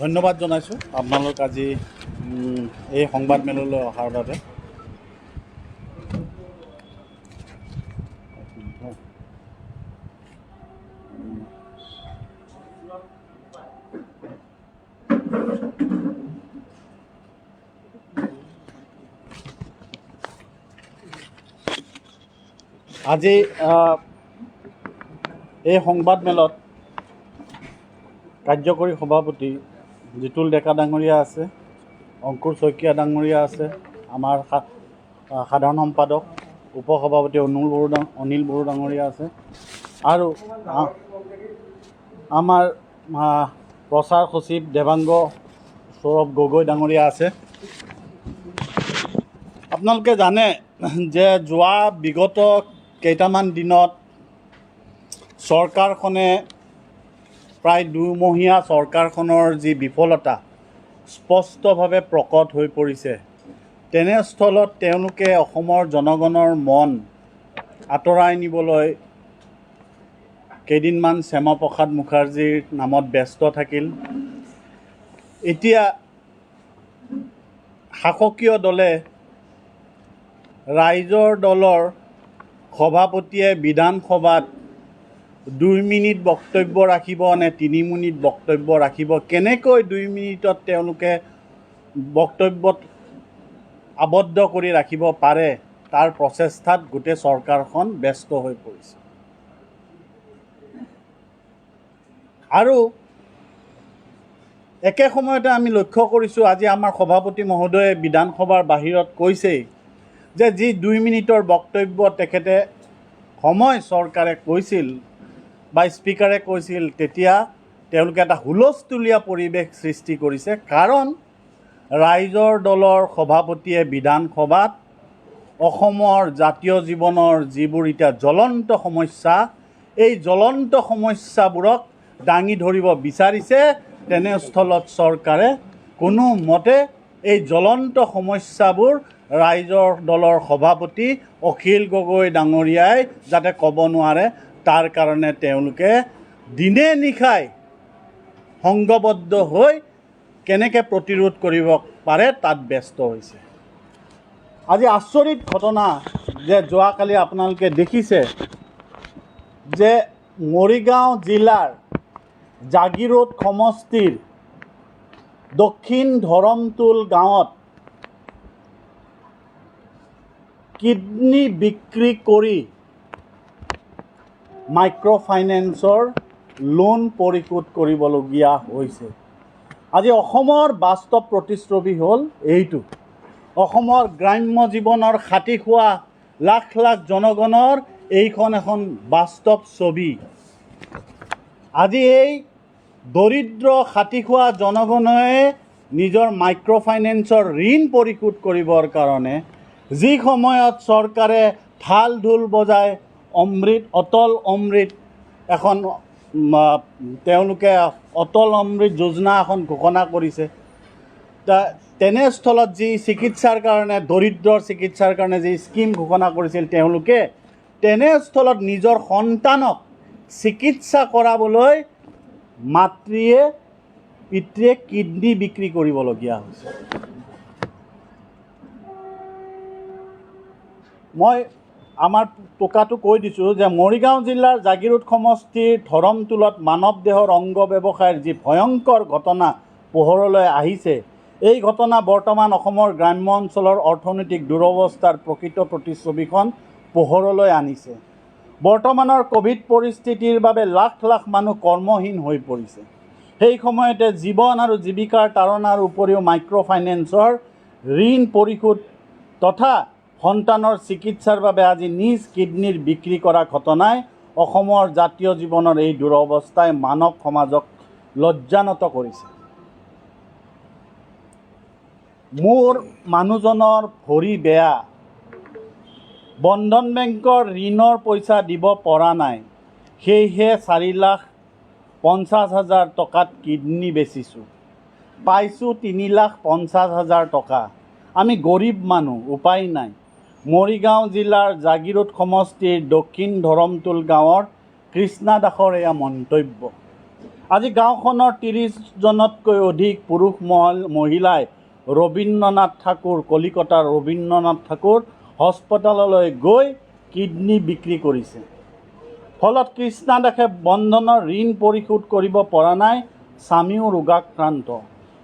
ধন্যবাদ জনাইছোঁ আপোনালোক আজি এই সংবাদ মেললৈ অহাৰ বাবে। আজি এই সংবাদ মেলত কাৰ্যকৰী সভাপতি জিতুল ডেকা ডাঙৰীয়া আছে, অংকুৰ শইকীয়া ডাঙৰীয়া আছে, আমাৰ সাধাৰণ সম্পাদক উপসভাপতি অনিল বড়ো ডাঙৰীয়া আছে আৰু আমাৰ প্ৰচাৰ সচিব দেৱাংগ সৌৰভ গগৈ ডাঙৰীয়া আছে। আপোনালোকে জানে যে যোৱা বিগত কেইটামান দিনত চৰকাৰখনে প্ৰায় দুমহীয়া চৰকাৰখনৰ যি বিফলতা স্পষ্টভাৱে প্ৰকট হৈ পৰিছে। তেনেস্থলত তেওঁলোকে অসমৰ জনগণৰ মন আঁতৰাই নিবলৈ কেইদিনমান শ্যামাপ্ৰসাদ মুখাৰ্জীৰ নামত ব্যস্ত থাকিল। এতিয়া শাসকীয় দলে ৰাইজৰ দলৰ সভাপতিয়ে বিধানসভাত 2 মিনিট বক্তব্য ৰাখিব নে 3 মিনিট বক্তব্য ৰাখিব, কেনেকৈ 2 মিনিটত তেওঁলোকে বক্তব্যত আবদ্ধ কৰি ৰাখিব পাৰে তাৰ প্ৰচেষ্টাত গোটেই চৰকাৰখন ব্যস্ত হৈ পৰিছে। আৰু একে সময়তে আমি লক্ষ্য কৰিছোঁ, আজি আমাৰ সভাপতি মহোদয়ে বিধানসভাৰ বাহিৰত কৈছেই যে যি 2 মিনিটৰ বক্তব্য তেখেতে সময় চৰকাৰে কৈছিল বা স্পীকাৰে কৈছিল, তেতিয়া তেওঁলোকে এটা হুলস্থুলীয়া পৰিৱেশ সৃষ্টি কৰিছে। কাৰণ ৰাইজৰ দলৰ সভাপতিয়ে বিধানসভাত অসমৰ জাতীয় জীৱনৰ যিবোৰ এতিয়া জ্বলন্ত সমস্যা, এই জ্বলন্ত সমস্যাবোৰক দাঙি ধৰিব বিচাৰিছে। তেনেস্থলত চৰকাৰে কোনোমতে এই জ্বলন্ত সমস্যাবোৰ ৰাইজৰ দলৰ সভাপতি অখিল গগৈ ডাঙৰীয়াই যাতে ক'ব নোৱাৰে, তাৰ কাৰণে তেওঁলোকে দিনে নিশাই সংঘবদ্ধ হৈ কেনেকৈ প্ৰতিৰোধ কৰিব পাৰে তাত ব্যস্ত হৈছে। আজি আচৰিত ঘটনা যে যোৱাকালি আপোনালোকে দেখিছে যে মৰিগাঁও জিলাৰ জাগিৰোড সমষ্টিৰ দক্ষিণ ধৰমটোল গাঁৱত কিডনী বিক্ৰী কৰি মাইক্ৰ' ফাইনেন্সৰ লোন পৰিশোধ কৰিবলগীয়া হৈছে। আজি অসমৰ বাস্তৱ প্ৰতিচ্ছবি হ'ল এইটো। অসমৰ গ্ৰাম্য জীৱনৰ খাটি খোৱা লাখ লাখ জনগণৰ এইখন এখন বাস্তৱ ছবি। আজি এই দৰিদ্ৰ খাটি খোৱা জনগণে নিজৰ মাইক্ৰ' ফাইনেন্সৰ ঋণ পৰিশোধ কৰিবৰ কাৰণে যি সময়ত চৰকাৰে ঢাল ঢোল বজাই অটল অমৃত এখন তেওঁলোকে অটল অমৃত যোজনা এখন ঘোষণা কৰিছে, তেনেস্থলত যি চিকিৎসাৰ কাৰণে দৰিদ্ৰৰ চিকিৎসাৰ কাৰণে যি স্কিম ঘোষণা কৰিছিল তেওঁলোকে, তেনেস্থলত নিজৰ সন্তানক চিকিৎসা কৰাবলৈ পিতৃয়ে কিডনী বিক্ৰী কৰিবলগীয়া হৈছে। মই আমাৰ টোকাটো কৈ দিছোঁ যে মৰিগাঁও জিলাৰ জাগিৰোড সমষ্টিৰ ধৰমটোলত মানৱ দেহৰ অংগ ব্যৱসায়ৰ যি ভয়ংকৰ ঘটনা পোহৰলৈ আহিছে, এই ঘটনা বৰ্তমান অসমৰ গ্ৰাম্য অঞ্চলৰ অৰ্থনৈতিক দুৰৱস্থাৰ প্ৰকৃত প্ৰতিচ্ছবিখন পোহৰলৈ আনিছে। বৰ্তমানৰ ক'ভিড পৰিস্থিতিৰ বাবে লাখ লাখ মানুহ কৰ্মহীন হৈ পৰিছে। সেই সময়তে জীৱন আৰু জীৱিকাৰ তাৰণাৰ উপৰিও মাইক্ৰ' ফাইনেন্সৰ ঋণ পৰিশোধ তথা সন্তানৰ চিকিৎসাৰ বাবে আজি নিজ কিডনীৰ বিক্ৰী কৰা ঘটনাই অসমৰ জাতীয় জীৱনৰ এই দুৰৱস্থাই মানৱ সমাজক লজ্জানত কৰিছে। মোৰ মানুহজনৰ ভৰি বেয়া, বন্ধন বেংকৰ ঋণৰ পইচা দিব পৰা নাই, সেয়েহে 4,50,000 টকাত কিডনী বেচিছোঁ, পাইছোঁ 3,50,000 টকা। আমি গৰীব মানুহ, উপায় নাই। মৰিগাঁও জিলাৰ জাগিৰোড সমষ্টিৰ দক্ষিণ ধৰমটোল গাঁৱৰ কৃষ্ণা দাসৰ এয়া মন্তব্য। আজি গাঁওখনৰ 30জনতকৈ অধিক পুৰুষ মহিলাই ৰবীন্দ্ৰনাথ ঠাকুৰ, কলিকতাৰ ৰবীন্দ্ৰনাথ ঠাকুৰ হস্পিটেললৈ গৈ কিডনী বিক্ৰী কৰিছে। ফলত কৃষ্ণা দাসে বন্ধনৰ ঋণ পৰিশোধ কৰিব পৰা নাই, স্বামীও ৰোগাক্ৰান্ত।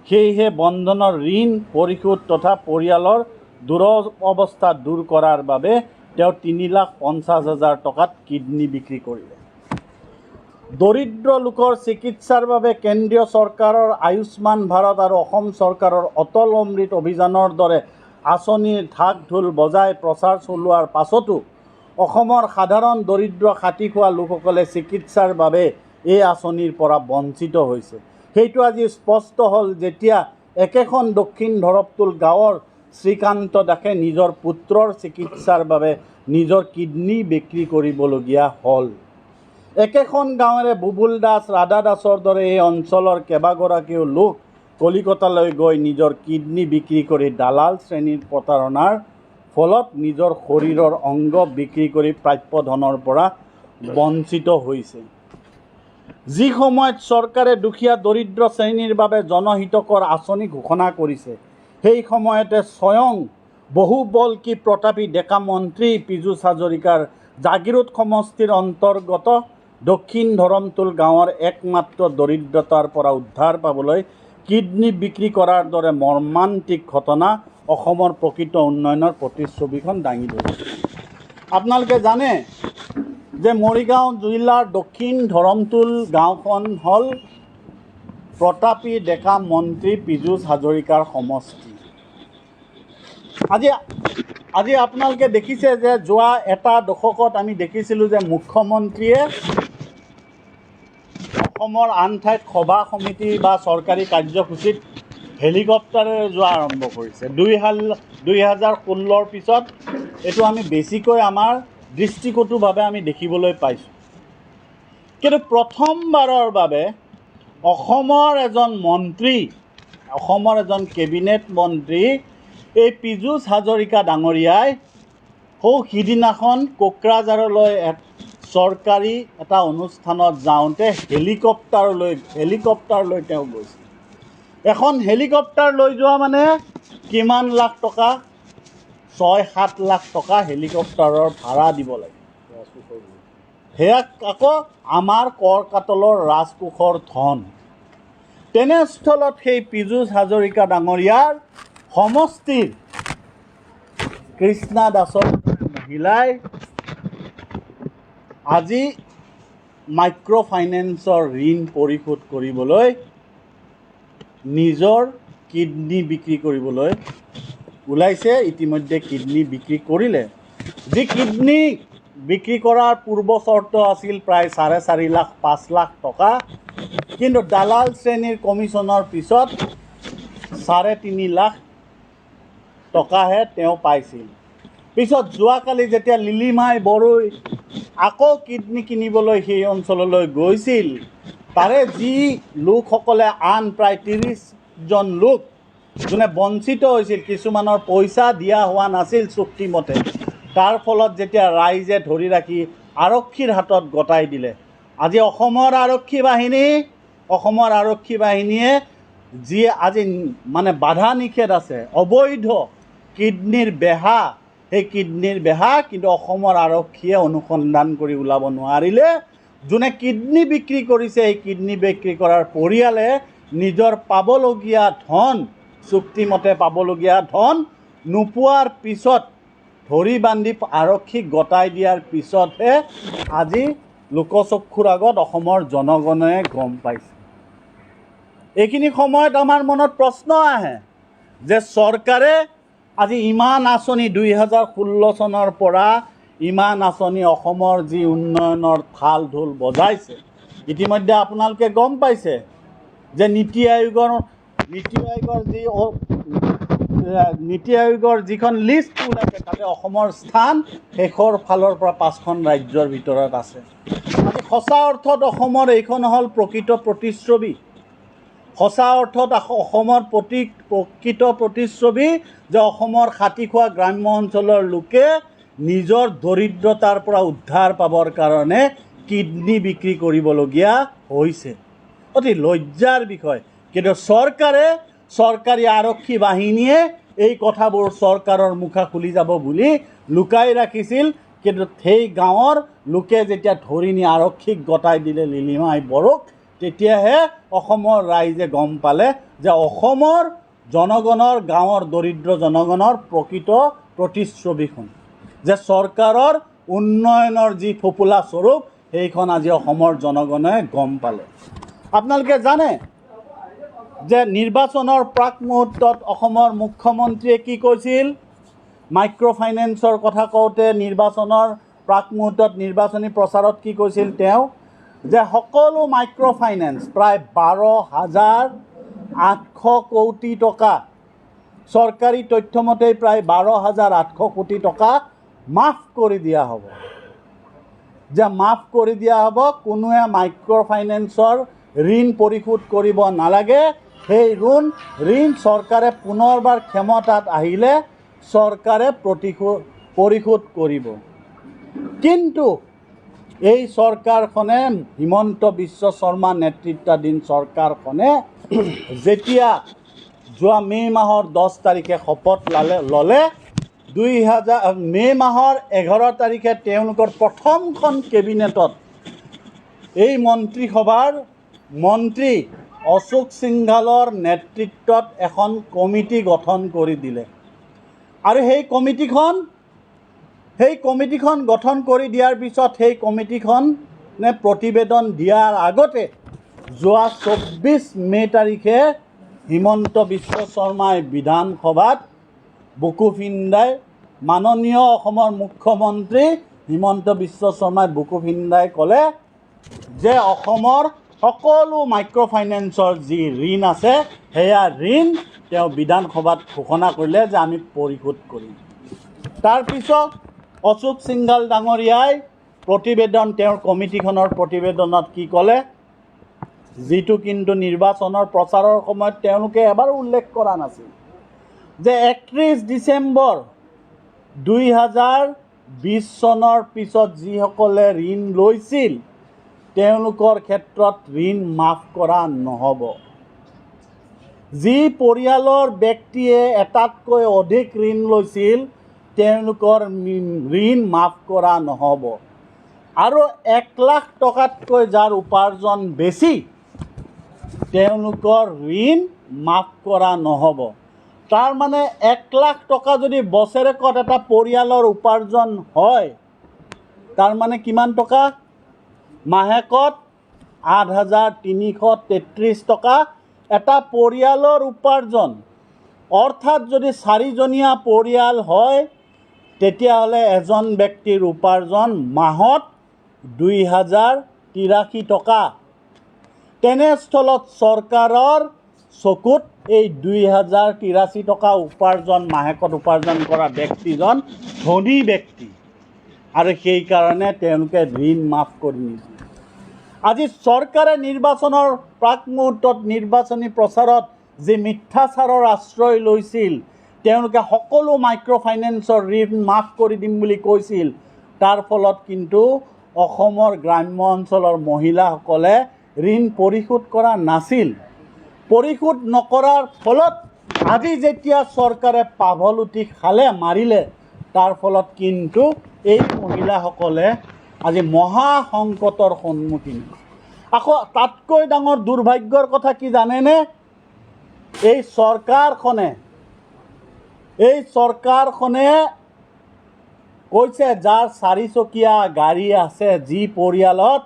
সেয়েহে বন্ধনৰ ঋণ পৰিশোধ তথা পৰিয়ালৰ দুৰৱস্থা দূৰ কৰাৰ বাবে তেওঁ 3,50,000 টকাত কিডনী বিক্ৰী কৰিলে। দৰিদ্ৰ লোকৰ চিকিৎসাৰ বাবে কেন্দ্ৰীয় চৰকাৰৰ আয়ুষ্মান ভাৰত আৰু অসম চৰকাৰৰ অটল অমৃত অভিযানৰ দৰে আঁচনিৰ ঢাক ঢোল বজাই প্ৰচাৰ চলোৱাৰ পাছতো অসমৰ সাধাৰণ দৰিদ্ৰ খাটি খোৱা লোকসকলে চিকিৎসাৰ বাবে এই আঁচনিৰ পৰা বঞ্চিত হৈছে। সেইটো আজি স্পষ্ট হ'ল যেতিয়া একেখন দক্ষিণ ধৰপতুল গাঁৱৰ শ্ৰীকান্ত দাসে নিজৰ পুত্ৰৰ চিকিৎসাৰ বাবে নিজৰ কিডনী বিক্ৰী কৰিবলগীয়া হ'ল। একেখন গাঁৱৰে বুবুল দাস, ৰাধা দাসৰ দৰে এই অঞ্চলৰ কেইবাগৰাকীও লোক কলিকতালৈ গৈ নিজৰ কিডনী বিক্ৰী কৰি দালাল শ্ৰেণীৰ প্ৰতাৰণাৰ ফলত নিজৰ শৰীৰৰ অংগ বিক্ৰী কৰি প্ৰাপ্য ধনৰ পৰা বঞ্চিত হৈছে। যি সময়ত চৰকাৰে দুখীয়া দৰিদ্ৰ শ্ৰেণীৰ বাবে জনহিতকৰ আঁচনি ঘোষণা কৰিছে, সেই সময়তে স্বয়ং বহুবল্কী প্ৰতাপী ডেকা মন্ত্ৰী পীযুষ হাজৰিকাৰ জাগিৰোড সমষ্টিৰ অন্তৰ্গত দক্ষিণ ধৰমতুল গাঁৱৰ একমাত্ৰ দৰিদ্ৰতাৰ পৰা উদ্ধাৰ পাবলৈ কিডনী বিক্ৰী কৰাৰ দৰে মৰ্মান্তিক ঘটনা অসমৰ প্ৰকৃত উন্নয়নৰ প্ৰতিচ্ছবিখন দাঙি ধৰিছে। আপোনালোকে জানে যে মৰিগাঁও জিলাৰ দক্ষিণ ধৰমতুল গাঁওখন হ'ল প্ৰতাপী ডেকা মন্ত্ৰী পীযুষ হাজৰিকাৰ সমষ্টি। আজি আপোনালোকে দেখিছে যে যোৱা এটা দশকত আমি দেখিছিলোঁ যে মুখ্যমন্ত্ৰীয়ে অসমৰ আন ঠাইত সভা সমিতি বা চৰকাৰী কাৰ্যসূচীত হেলিকপ্টাৰেৰে যোৱা আৰম্ভ কৰিছে। 2016ৰ পিছত এইটো আমি বেছিকৈ আমাৰ দৃষ্টিকটুভাৱে আমি দেখিবলৈ পাইছোঁ। কিন্তু প্ৰথমবাৰৰ বাবে অসমৰ এজন মন্ত্ৰী, অসমৰ এজন কেবিনেট মন্ত্ৰী এই পীযুষ হাজৰিকা ডাঙৰীয়াই সিদিনাখন কোকৰাঝাৰলৈ চৰকাৰী এটা অনুষ্ঠানত যাওঁতে হেলিকপ্টাৰ লৈ তেওঁ গৈছিল। এখন হেলিকপ্টাৰ লৈ যোৱা মানে কিমান লাখ টকা? 6-7 লাখ টকা হেলিকপ্টাৰৰ ভাড়া দিব লাগে। সেয়া আকৌ আমাৰ কৰ কাটলৰ ৰাজকোষৰ ধন। তেনেস্থলত সেই পীযুষ হাজৰিকা ডাঙৰীয়াৰ সমষ্টিৰ কৃষ্ণা দাসৰ মহিলাই আজি মাইক্ৰ' ফাইনেন্সৰ ঋণ পৰিশোধ কৰিবলৈ নিজৰ কিডনী বিক্ৰী কৰিবলৈ ওলাইছে। ইতিমধ্যে কিডনী বিক্ৰী কৰিলে। যি কিডনী বিক্ৰী কৰাৰ পূৰ্ব চৰ্ত আছিল প্ৰায় 4.5 লাখ 5 লাখ টকা, কিন্তু দালাল শ্ৰেণীৰ কমিশ্যনৰ পিছত 3.5 লাখ টকাহে তেওঁ পাইছিল। পিছত যোৱাকালি যেতিয়া লিলিমাই বড়োই আকৌ কিডনী কিনিবলৈ সেই অঞ্চললৈ গৈছিল, তাৰে যি লোকসকলে আন প্ৰায় 30জন লোক যোনে বঞ্চিত হৈছিল, কিছুমানৰ পইচা দিয়া হোৱা নাছিল চুক্তিমতে, তাৰ ফলত যেতিয়া ৰাইজে ধৰি ৰাখি আৰক্ষীৰ হাতত গতাই দিলে। আজি অসমৰ আৰক্ষী বাহিনীয়ে যি আজি মানে বাধা নিষেধ আছে, অবৈধ কিডনীৰ বেহা, সেই কিডনীৰ বেহা কিন্তু অসমৰ আৰক্ষীয়ে অনুসন্ধান কৰি ওলাব নোৱাৰিলে। যোনে কিডনী বিক্ৰী কৰিছে, এই কিডনী বিক্ৰী কৰাৰ পৰিয়ালে নিজৰ পাবলগীয়া ধন, চুক্তিমতে পাবলগীয়া ধন নোপোৱাৰ পিছত ধৰি বান্ধি আৰক্ষীক গতাই দিয়াৰ পিছতহে আজি লোকচক্ষুৰ আগত অসমৰ জনগণে গম পাইছে। এইখিনি সময়ত আমাৰ মনত প্ৰশ্ন আহে যে চৰকাৰে আজি ইমান আঁচনি 2016 চনৰ পৰা ইমান আঁচনি অসমৰ যি উন্নয়নৰ থাল ঢোল বজাইছে, ইতিমধ্যে আপোনালোকে গম পাইছে যে নীতি আয়োগৰ যিখন লিষ্ট ওলাইছে তাতে অসমৰ স্থান শেষৰ ফালৰ পৰা 5খন ৰাজ্যৰ ভিতৰত আছে। আজি সঁচা অৰ্থত অসমৰ এইখন হ'ল প্ৰকৃত প্ৰতিচ্ছবি। সঁচা অৰ্থত অসমৰ প্ৰকৃত প্ৰতিচ্ছবি যে অসমৰ খাটি খোৱা গ্ৰাম্য অঞ্চলৰ লোকে নিজৰ দৰিদ্ৰতাৰ পৰা উদ্ধাৰ পাবৰ কাৰণে কিডনী বিক্ৰী কৰিবলগীয়া হৈছে। অতি লজ্জাৰ বিষয়। কিন্তু চৰকাৰী আৰক্ষী বাহিনীয়ে এই কথাবোৰ চৰকাৰৰ মুখা খুলি যাব বুলি লুকাই ৰাখিছিল। কিন্তু সেই গাঁৱৰ লোকে যেতিয়া ধৰি নি আৰক্ষীক গতাই দিলে লিলিমাই বড়োক, তেতিয়াহে অসমৰ ৰাইজে গম পালে যে অসমৰ জনগণৰ, গাঁৱৰ দৰিদ্ৰ জনগণৰ প্ৰকৃত প্ৰতিচ্ছবিখন, যে চৰকাৰৰ উন্নয়নৰ যি ফোপোলা স্বৰূপ সেইখন আজি অসমৰ জনগণে গম পালে। আপোনালোকে জানে যে নিৰ্বাচনৰ প্ৰাক মুহূৰ্তত অসমৰ মুখ্যমন্ত্ৰীয়ে কি কৈছিল? মাইক্ৰ' ফাইনেন্সৰ কথা কওঁতে নিৰ্বাচনৰ প্ৰাক মুহূৰ্তত নিৰ্বাচনী প্ৰচাৰত কি কৈছিল তেওঁ? যে সকলো মাইক্ৰ' ফাইনেন্স প্ৰায় 12,800 কোটি টকা, চৰকাৰী তথ্যমতেই প্ৰায় 12,800 কোটি টকা মাফ কৰি দিয়া হ'ব। যে মাফ কৰি দিয়া হ'ব, কোনোৱে মাইক্ৰ' ফাইনেন্সৰ ঋণ পৰিশোধ কৰিব নালাগে। সেই ঋণ চৰকাৰে পুনৰবাৰ ক্ষমতাত আহিলে চৰকাৰে পৰিশোধ কৰিব। কিন্তু এই চৰকাৰখনে, হিমন্ত বিশ্ব শৰ্মা নেতৃত্বাধীন চৰকাৰখনে যেতিয়া যোৱা মে' মাহৰ 10 তাৰিখে শপত ল'লে, মে' মাহৰ 11 তাৰিখে তেওঁলোকৰ প্ৰথমখন কেবিনেটত এই মন্ত্ৰীসভাৰ মন্ত্ৰী অশোক সিংঘালৰ নেতৃত্বত এখন কমিটি গঠন কৰি দিলে। আৰু সেই কমিটিখন গঠন কৰি দিয়াৰ পিছত সেই কমিটিখনে প্ৰতিবেদন দিয়াৰ আগতে যোৱা 24 মে' তাৰিখে হিমন্ত বিশ্ব শৰ্মাই বিধানসভাত বুকু ফিন্দাই, মাননীয় অসমৰ মুখ্যমন্ত্ৰী হিমন্ত বিশ্ব শৰ্মাই বুকু ফিন্দাই ক'লে যে অসমৰ সকলো মাইক্ৰ' ফাইনেন্সৰ যি ঋণ আছে সেয়া ঋণ তেওঁ বিধানসভাত ঘোষণা কৰিলে যে আমি পৰিশোধ কৰিম। তাৰপিছত অশোক সিংঘাল ডাঙৰীয়াই তেওঁৰ কমিটিখনৰ প্ৰতিবেদনত কি ক'লে, যিটো কিন্তু নিৰ্বাচনৰ প্ৰচাৰৰ সময়ত তেওঁলোকে এবাৰো উল্লেখ কৰা নাছিল, যে 31 ডিচেম্বৰ 2020 চনৰ পিছত যিসকলে ঋণ লৈছিল তেওঁলোকৰ ক্ষেত্ৰত ঋণ মাফ কৰা নহ'ব। যি পৰিয়ালৰ ব্যক্তিয়ে এটাতকৈ অধিক ঋণ লৈছিল তেওঁলোকৰ ঋণ মাফ কৰা নহ'ব। আৰু 1 লাখ টকাতকৈ যাৰ উপাৰ্জন বেছি তেওঁলোকৰ ঋণ মাফ কৰা নহ'ব। তাৰমানে 1 লাখ টকা যদি বছৰেকত এটা পৰিয়ালৰ উপাৰ্জন হয়, তাৰমানে কিমান টকা? মাহেকত 8,333 টকা এটা পৰিয়ালৰ উপাৰ্জন। অৰ্থাৎ যদি 4জনীয়া পৰিয়াল হয় তেতিয়াহ'লে এজন ব্যক্তিৰ উপাৰ্জন মাহত 2,083 টকা। তেনেস্থলত চৰকাৰৰ চকুত এই 2,083 টকা মাহেকত উপাৰ্জন কৰা ব্যক্তিজন ধনী ব্যক্তি, আৰু সেইকাৰণে তেওঁলোকে ঋণ মাফ কৰি নিদিয়ে। আজি চৰকাৰে নিৰ্বাচনৰ প্ৰাক মুহূৰ্তত নিৰ্বাচনী প্ৰচাৰত যি মিথ্যাচাৰৰ আশ্ৰয় লৈছিল, তেওঁলোকে সকলো মাইক্ৰ' ফাইনেন্সৰ ঋণ মাফ কৰি দিম বুলি কৈছিল। তাৰ ফলত কিন্তু অসমৰ গ্ৰাম্য অঞ্চলৰ মহিলাসকলে ঋণ পৰিশোধ কৰা নাছিল। পৰিশোধ নকৰাৰ ফলত আজি যেতিয়া চৰকাৰে পাভলুটি মাৰিলে, তাৰ ফলত কিন্তু এই মহিলাসকলে আজি মহা সংকটৰ সন্মুখীন। আকৌ তাতকৈ ডাঙৰ দুৰ্ভাগ্যৰ কথা কি জানেনে? এই চৰকাৰখনে কৈছে যাৰ 4চকীয়া গাড়ী আছে, যি পৰিয়ালত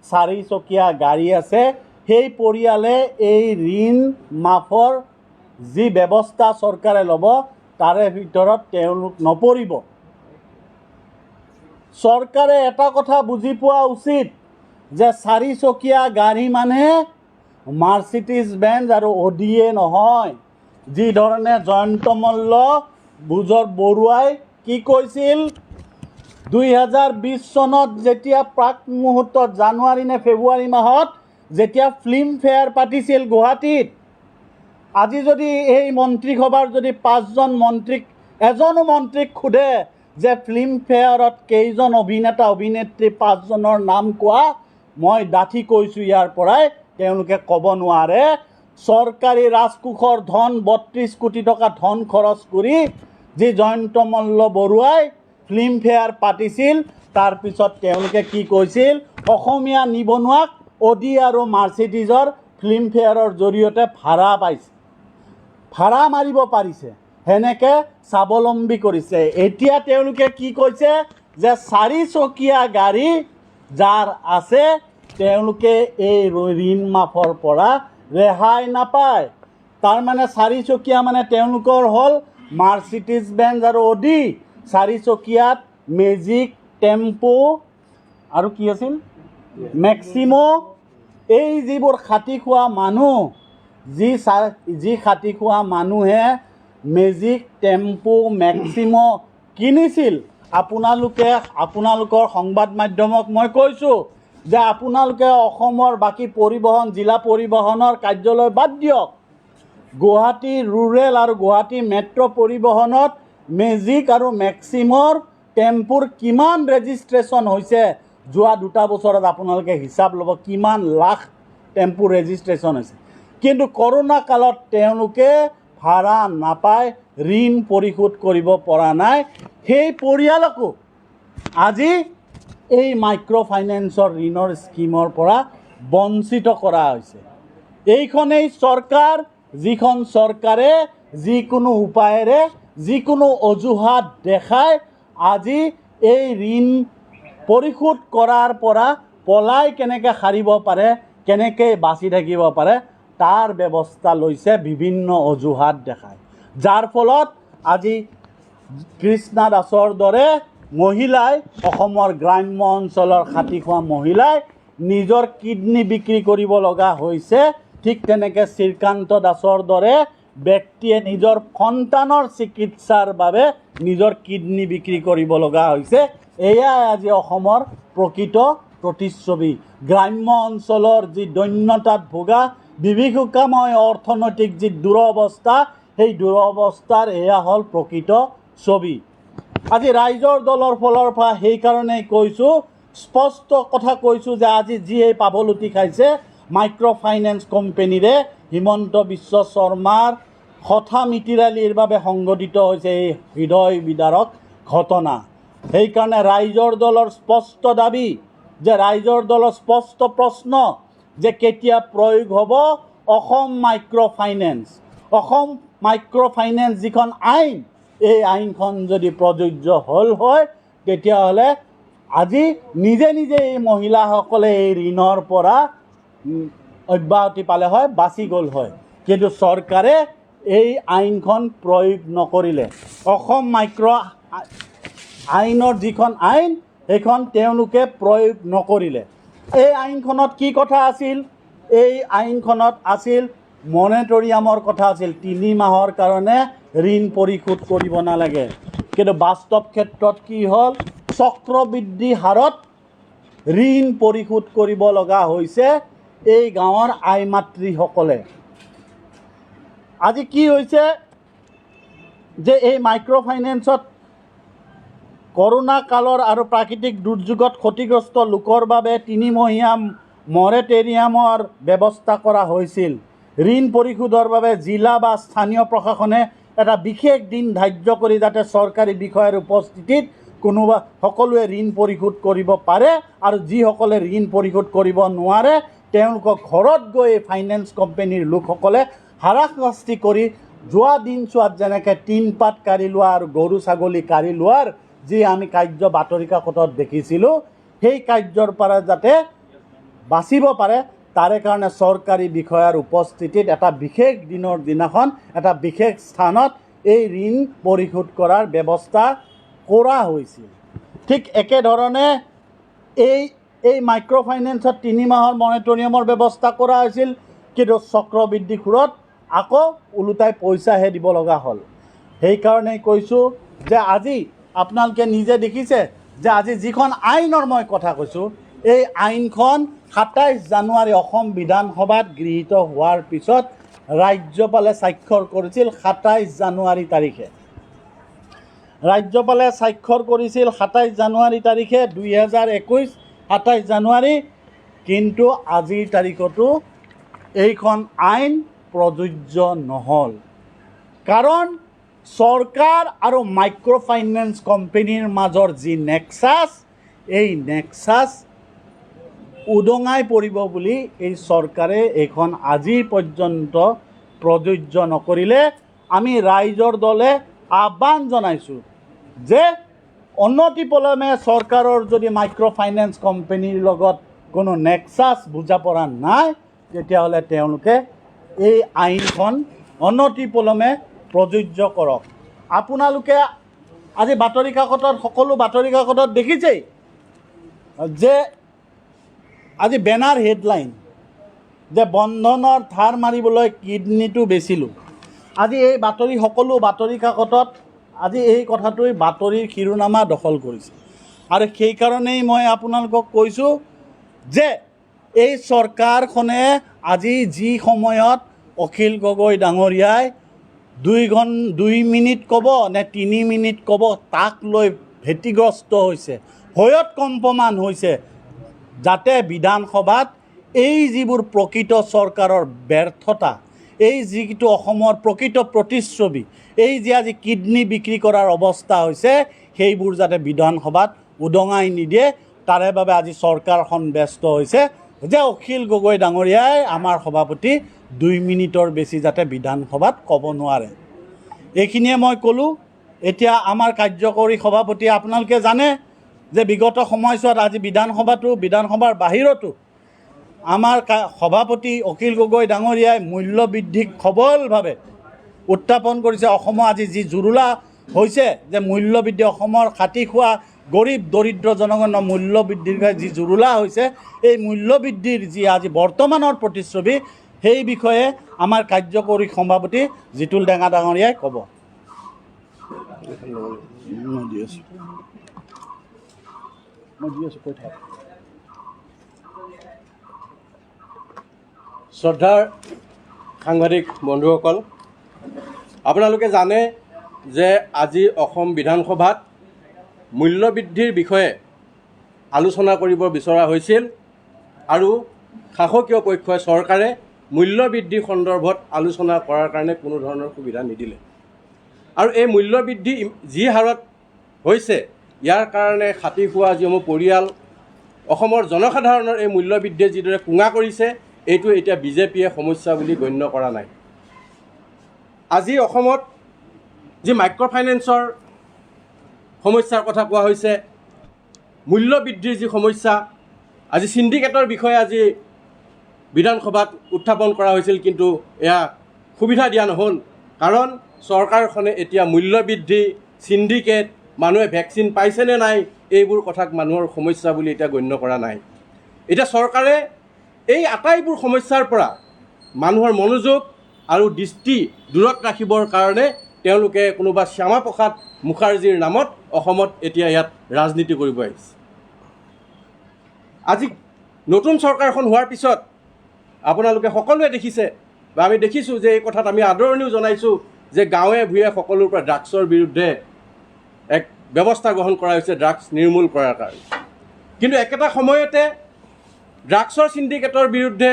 4চকীয়া গাড়ী আছে সেই পৰিয়ালে এই ঋণ মাফৰ যি ব্যৱস্থা চৰকাৰে ল'ব তাৰে ভিতৰত তেওঁলোক নপৰিব। চৰকাৰে এটা কথা বুজি পোৱা উচিত যে 4চকীয়া গাড়ী মানে মাৰ্চিডিজ বেঞ্জ আৰু অডিয়ে নহয়। যি ধৰণে জয়ন্ত মল্ল বৰুৱাই কি কৈছিল, 2020 চনত যেতিয়া প্ৰাক মুহূৰ্তত জানুৱাৰী নে ফেব্ৰুৱাৰী মাহত যেতিয়া ফিল্মফেয়াৰ পাতিছিল গুৱাহাটীত, আজি যদি এই মন্ত্ৰীসভাৰ যদি 5জন মন্ত্ৰীক এজনো মন্ত্ৰীক সোধে যে ফিল্মফেয়াৰত কেইজন অভিনেতা অভিনেত্ৰী 5জনৰ নাম কোৱা, মই ডাঠি কৈছোঁ ইয়াৰ পৰাই তেওঁলোকে ক'ব নোৱাৰে চৰকাৰী ৰাজকোষৰ ধন ৩২ কোটি টকা ধন খৰচ কৰি যি জয়ন্ত মল্ল বৰুৱাই ফিল্মফেয়াৰ পাতিছিল তাৰপিছত তেওঁলোকে কি কৈছিল অসমীয়া নিবনুৱাক অডি আৰু মাৰ্চিডিজৰ ফিল্মফেয়াৰৰ জৰিয়তে ভাড়া পাইছে ভাড়া মাৰিব পাৰিছে সেনেকৈ স্বাৱলম্বী কৰিছে এতিয়া তেওঁলোকে কি কৈছে যে 4 চকীয়া গাড়ী যাৰ আছে তেওঁলোকে এই ঋণ মাফৰ পৰা ৰেহাই নাপায় তাৰমানে 4 চকীয়া মানে তেওঁলোকৰ হ'ল মাৰ্চিডিজ বেঞ্জ আৰু অডি 4 চকীয়াত মেজিক টেম্পো আৰু কি আছিল মেক্সিমো এই যিবোৰ খাটি খোৱা মানুহ যি খাটি খোৱা মানুহে মেজিক টেম্পো মেক্সিমো কিনিছিল আপোনালোকৰ সংবাদ মাধ্যমক মই কৈছোঁ যে আপোনালোকে অসমৰ বাকী পৰিবহণ জিলা পৰিবহণৰ কাৰ্যালয় বাদ দিয়ক গুৱাহাটী ৰুৰেল আৰু গুৱাহাটী মেট্ৰ' পৰিবহণত মেজিক আৰু মেক্সিমৰ টেম্পুৰ কিমান ৰেজিষ্ট্ৰেশ্যন হৈছে যোৱা 2 বছৰত আপোনালোকে হিচাপ ল'ব কিমান লাখ টেম্পু ৰেজিষ্ট্ৰেশ্যন হৈছে কিন্তু কৰোণা কালত তেওঁলোকে ভাড়া নাপায় ঋণ পৰিশোধ কৰিব পৰা নাই সেই পৰিয়ালকো আজি এই মাইক্ৰ' ফাইনেন্সৰ ঋণৰ স্কিমৰ পৰা বঞ্চিত কৰা হৈছে এইখনেই চৰকাৰ যিখন চৰকাৰে যিকোনো উপায়েৰে যিকোনো অজুহাত দেখাই আজি এই ঋণ পৰিশোধ কৰাৰ পৰা পলাই কেনেকৈ সাৰিব পাৰে কেনেকৈ বাচি থাকিব পাৰে তাৰ ব্যৱস্থা লৈছে বিভিন্ন অজুহাত দেখায় যাৰ ফলত আজি কৃষ্ণা দাসৰ দৰে মহিলাই অসমৰ গ্ৰাম্য অঞ্চলৰ খাটি খোৱা মহিলাই নিজৰ কিডনী বিক্ৰী কৰিব লগা হৈছে ঠিক তেনেকৈ শ্ৰীকান্ত দাসৰ দৰে ব্যক্তিয়ে নিজৰ সন্তানৰ চিকিৎসাৰ বাবে নিজৰ কিডনী বিক্ৰী কৰিব লগা হৈছে এয়াই আজি অসমৰ প্ৰকৃত প্ৰতিচ্ছবি গ্ৰাম্য অঞ্চলৰ যি দৈন্যতাত ভোগা বিভীষিকাময় অৰ্থনৈতিক যি দুৰৱস্থা সেই দুৰৱস্থাৰ এয়া হ'ল প্ৰকৃত ছবি আজি ৰাইজৰ দলৰ ফালৰ পৰা সেইকাৰণেই কৈছোঁ স্পষ্ট কথা কৈছোঁ যে আজি যিয়ে পাভলুটি খাইছে মাইক্ৰ' ফাইনেন্স কোম্পানীৰে হিমন্ত বিশ্ব শৰ্মাৰ কথা মিতিৰালিৰ বাবে সংঘটিত হৈছে এই হৃদয় বিদাৰক ঘটনা সেইকাৰণে ৰাইজৰ দলৰ স্পষ্ট দাবী যে ৰাইজৰ দলৰ স্পষ্ট প্ৰশ্ন যে কেতিয়া প্ৰয়োগ হ'ব অসম মাইক্ৰ' ফাইনেন্স যিখন আইন এই আইনখন যদি প্ৰযোজ্য হ'ল হয় তেতিয়াহ'লে আজি নিজে এই মহিলাসকলে এই ঋণৰ পৰা অব্যাহতি পালে হয় বাচি গ'ল হয় কিন্তু চৰকাৰে এই আইনখন প্ৰয়োগ নকৰিলে অসম মাইক্ৰ' আইনৰ যিখন আইন সেইখন তেওঁলোকে প্ৰয়োগ নকৰিলে এই আইনখনত কি কথা আছিল এই আইনখনত আছিল মনেটৰিয়ামৰ কথা আছিল 3 মাহৰ কাৰণে ঋণ পৰিশোধ কৰিব নালাগে কিন্তু বাস্তৱ ক্ষেত্ৰত কি হ'ল চক্ৰবৃদ্ধি হাৰত ঋণ পৰিশোধ কৰিব লগা হৈছে এই গাঁৱৰ আই মাতৃসকলে আজি কি হৈছে যে এই মাইক্ৰ' ফাইনেন্সত কৰোণা কালৰ আৰু প্ৰাকৃতিক দুৰ্যোগত ক্ষতিগ্ৰস্ত লোকৰ বাবে 3 মহীয়া মৰেটেৰিয়ামৰ ব্যৱস্থা কৰা হৈছিল ঋণ পৰিশোধৰ বাবে জিলা বা স্থানীয় প্ৰশাসনে এটা বিশেষ দিন ধাৰ্য কৰি যাতে চৰকাৰী বিষয়াৰ উপস্থিতিত সকলোৱে ঋণ পৰিশোধ কৰিব পাৰে আৰু যিসকলে ঋণ পৰিশোধ কৰিব নোৱাৰে তেওঁলোকক ঘৰত গৈ ফাইনেন্স কোম্পানীৰ লোকসকলে হাৰাশাস্তি কৰি যোৱা দিনছোৱাত যেনেকৈ টিনপাত কাঢ়ি লোৱা আৰু গৰু ছাগলী কাঢ়ি লোৱাৰ যি আমি কাৰ্য বাতৰি কাকতত দেখিছিলোঁ সেই কাৰ্যৰ পৰা যাতে বাচিব পাৰে তাৰে কাৰণে চৰকাৰী বিষয়াৰ উপস্থিতিত এটা বিশেষ দিনৰ দিনাখন এটা বিশেষ স্থানত এই ঋণ পৰিশোধ কৰাৰ ব্যৱস্থা কৰা হৈছিল ঠিক একেধৰণে এই মাইক্ৰ' ফাইনেন্সত 3 মাহৰ মনেটৰিয়ামৰ ব্যৱস্থা কৰা হৈছিল কিন্তু চক্ৰবৃদ্ধি সুৰত আকৌ ওলোটাই পইচাহে দিব লগা হ'ল সেইকাৰণেই কৈছোঁ যে আজি আপোনালোকে নিজে দেখিছে যে আজি যিখন আইনৰ মই কথা কৈছোঁ এই আইনখন 27 জানুৱাৰী অসম বিধানসভাত গৃহীত হোৱাৰ পিছত ৰাজ্যপালে স্বাক্ষৰ কৰিছিল 27 জানুৱাৰী তাৰিখে ৰাজ্যপালে স্বাক্ষৰ কৰিছিল 27 জানুৱাৰী তাৰিখে 2021 27 জানুৱাৰী কিন্তু আজিৰ তাৰিখতো এইখন আইন প্ৰযোজ্য নহ'ল। কাৰণ চৰকাৰ আৰু মাইক্ৰ' ফাইনেন্স কোম্পানীৰ মাজৰ যি নেক্সাছ, এই নেক্সাছ উদঙাই পৰিব বুলি এই চৰকাৰে এইখন আজিৰ পৰ্যন্ত প্ৰযোজ্য নকৰিলে আমি ৰাইজৰ দলে আহ্বান জনাইছোঁ যে অনতিপলমে চৰকাৰৰ যদি মাইক্ৰ' ফাইনেন্স কোম্পানীৰ লগত কোনো নেক্সাছ বুজা পৰা নাই, তেতিয়াহ'লে তেওঁলোকে এই আইনখন অনতিপলমে প্ৰযোজ্য কৰক। আপোনালোকে আজি বাতৰি কাকতত, সকলো বাতৰি কাকতত দেখিছেই যে আজি বেনাৰ হেডলাইন যে বন্ধনৰ ধাৰ মাৰিবলৈ কিডনীটো বেচিলোঁ। আজি এই বাতৰি, সকলো বাতৰি কাকতত আজি এই কথাটোৱে বাতৰিৰ শিৰোনামা দখল কৰিছে। আৰু সেইকাৰণেই মই আপোনালোকক কৈছোঁ যে এই চৰকাৰখনে আজি যি সময়ত অখিল গগৈ ডাঙৰীয়াই 2 মিনিট ক'ব নে 3 মিনিট ক'ব, তাক লৈ ভীতিগ্ৰস্ত হৈছে, ভয়ত কম্পমান হৈছে, যাতে বিধানসভাত এই যিবোৰ প্ৰকৃত চৰকাৰৰ ব্যৰ্থতা, এই যিটো অসমৰ প্ৰকৃত প্ৰতিচ্ছবি, এই যে আজি কিডনী বিক্ৰী কৰাৰ অৱস্থা হৈছে, সেইবোৰ যাতে বিধানসভাত উদঙাই নিদিয়ে, তাৰে বাবে আজি চৰকাৰখন ব্যস্ত হৈছে যে অখিল গগৈ ডাঙৰীয়াই আমাৰ সভাপতি 2 মিনিটৰ বেছি যাতে বিধানসভাত ক'ব নোৱাৰে। এইখিনিয়ে মই ক'লোঁ। এতিয়া আমাৰ কাৰ্যকৰী সভাপতি, আপোনালোকে জানে যে বিগত সময়ছোৱাত আজি বিধানসভাৰ বাহিৰতো আমাৰ সভাপতি অখিল গগৈ ডাঙৰীয়াই মূল্যবৃদ্ধিক সবলভাৱে উত্থাপন কৰিছে। অসমৰ আজি যি জুৰুলা হৈছে যে মূল্যবৃদ্ধি, অসমৰ খাটি খোৱা গৰীব দৰিদ্ৰ জনগণৰ মূল্যবৃদ্ধিৰ যি জুৰুলা হৈছে, এই মূল্যবৃদ্ধিৰ যি আজি বৰ্তমানৰ প্ৰতিচ্ছবি, সেই বিষয়ে আমাৰ কাৰ্যকৰী সভাপতি জিতুল ডেঙা ডাঙৰীয়াই ক'ব। শ্ৰদ্ধাৰ সাংবাদিক বন্ধুসকল, আপোনালোকে জানে যে আজি অসম বিধানসভাত মূল্যবৃদ্ধিৰ বিষয়ে আলোচনা কৰিব বিচৰা হৈছিল আৰু শাসকীয় পক্ষই চৰকাৰে মূল্যবৃদ্ধি সন্দৰ্ভত আলোচনা কৰাৰ কাৰণে কোনো ধৰণৰ সুবিধা নিদিলে। আৰু এই মূল্যবৃদ্ধি যি হাৰত হৈছে, ইয়াৰ কাৰণে খাটি খোৱা যিসমূহ পৰিয়াল, অসমৰ জনসাধাৰণৰ এই মূল্যবৃদ্ধিয়ে যিদৰে কুঙা কৰিছে, এইটো এতিয়া বিজেপিয়ে সমস্যা বুলি গণ্য কৰা নাই। আজি অসমত যি মাইক্ৰ' ফাইনেন্সৰ সমস্যাৰ কথা কোৱা হৈছে, মূল্যবৃদ্ধিৰ যি সমস্যা, আজি চিণ্ডিকেটৰ বিষয়ে আজি বিধানসভাত উত্থাপন কৰা হৈছিল, কিন্তু এয়া সুবিধা দিয়া নহ'ল। কাৰণ চৰকাৰখনে এতিয়া মূল্যবৃদ্ধি, চিণ্ডিকেট, মানুহে ভেকচিন পাইছেনে নাই, এইবোৰ কথাক মানুহৰ সমস্যা বুলি এতিয়া গণ্য কৰা নাই। এতিয়া চৰকাৰে এই আটাইবোৰ সমস্যাৰ পৰা মানুহৰ মনোযোগ আৰু দৃষ্টি দূৰত ৰাখিবৰ কাৰণে তেওঁলোকে কোনোবা শ্যামা প্ৰসাদ মুখাৰ্জীৰ নামত অসমত এতিয়া ইয়াত ৰাজনীতি কৰিব আহিছে। আজি নতুন চৰকাৰখন হোৱাৰ পিছত আপোনালোকে সকলোৱে দেখিছে বা আমি দেখিছোঁ যে এই কথাত আমি আদৰণিও জনাইছোঁ যে গাঁৱে ভূঞে সকলোৰ পৰা ড্ৰাগছৰ বিৰুদ্ধে এক ব্যৱস্থা গ্ৰহণ কৰা হৈছে, ড্ৰাগছ নিৰ্মূল কৰাৰ কাৰণে। কিন্তু একেটা সময়তে ড্ৰাগছৰ চিণ্ডিকেটৰ বিৰুদ্ধে